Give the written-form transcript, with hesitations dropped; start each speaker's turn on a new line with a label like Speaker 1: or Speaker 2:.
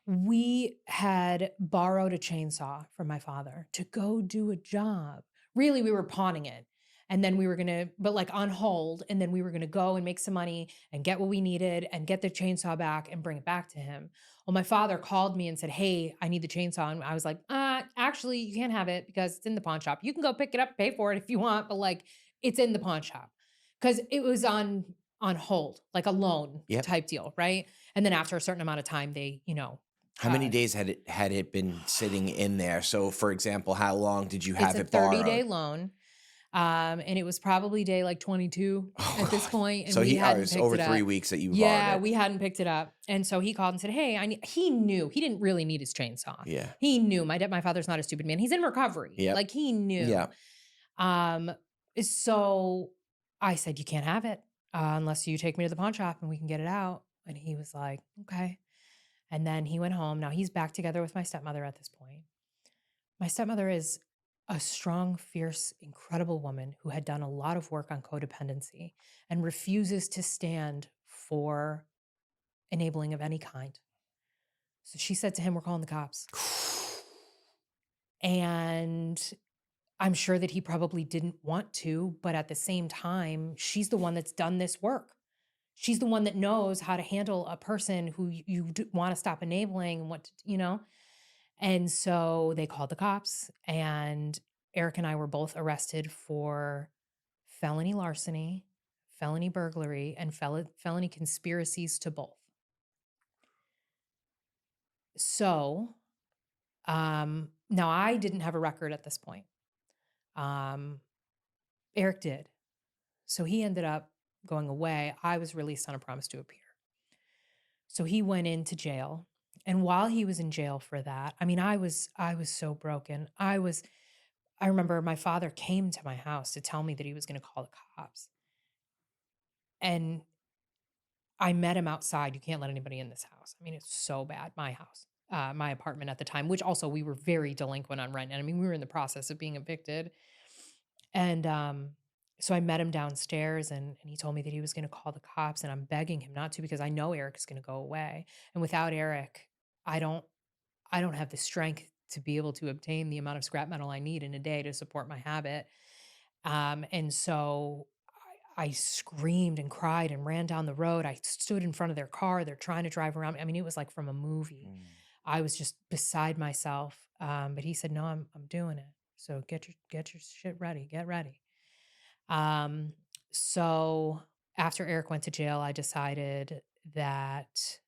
Speaker 1: We had borrowed a chainsaw from my father to go do a job. Really, we were pawning it. And then we were gonna, but like on hold, and then we were gonna go and make some money and get what we needed and get the chainsaw back and bring it back to him. Well, my father called me and said, "Hey, I need the chainsaw." And I was like, actually, you can't have it because it's in the pawn shop. You can go pick it up, pay for it if you want, but like it's in the pawn shop. Cause it was on hold, like a loan
Speaker 2: Yep.
Speaker 1: type deal, right? And then after a certain amount of time, they,
Speaker 2: How many days had it been sitting in there? So, for example, how long did you
Speaker 1: it's
Speaker 2: have
Speaker 1: a
Speaker 2: it
Speaker 1: 30-day
Speaker 2: borrowed?
Speaker 1: loan, and it was probably day, like, 22
Speaker 2: Oh
Speaker 1: at this
Speaker 2: god.
Speaker 1: point, and
Speaker 2: So
Speaker 1: we
Speaker 2: it
Speaker 1: hadn't
Speaker 2: was
Speaker 1: picked
Speaker 2: over
Speaker 1: it
Speaker 2: 3
Speaker 1: up.
Speaker 2: weeks that you borrowed
Speaker 1: Yeah,
Speaker 2: it.
Speaker 1: we hadn't picked it up, and so he called and said, "Hey, I need." He knew. He didn't really need his chainsaw.
Speaker 2: Yeah.
Speaker 1: He knew. My father's not a stupid man. He's in recovery.
Speaker 2: Yep.
Speaker 1: Like, he knew.
Speaker 2: Yep.
Speaker 1: Um, so I said, "You can't have it, unless you take me to the pawn shop and we can get it out." And he was like, "Okay." And then he went home. Now he's back together with my stepmother at this point. My stepmother is a strong, fierce, incredible woman who had done a lot of work on codependency and refuses to stand for enabling of any kind. So she said to him, "We're calling the cops." And I'm sure that he probably didn't want to, but at the same time, she's the one that's done this work. She's the one that knows how to handle a person who you want to stop enabling and And so they called the cops, and Eric and I were both arrested for felony larceny, felony burglary, and felony conspiracies to both. So, now I didn't have a record at this point. Um, Eric did. So he ended up going away. I was released on a promise to appear. So he went into jail. And while he was in jail for that, I mean, I was so broken. I remember my father came to my house to tell me that he was gonna call the cops, and I met him outside. You can't let anybody in this house. I mean, it's so bad, my house, my apartment at the time, which also we were very delinquent on rent, and I mean, we were in the process of being evicted, and, so I met him downstairs, and he told me that he was gonna call the cops, and I'm begging him not to because I know Eric is gonna go away, and without Eric, I don't I don't have the strength to be able to obtain the amount of scrap metal I need in a day to support my habit. And so I screamed and cried and ran down the road. I stood in front of their car. They're trying to drive around. I mean, it was like from a movie.
Speaker 2: Mm.
Speaker 1: I was just beside myself. But he said, "No, I'm doing it. So get your shit ready. Get ready." Um, so after Eric went to jail, I decided that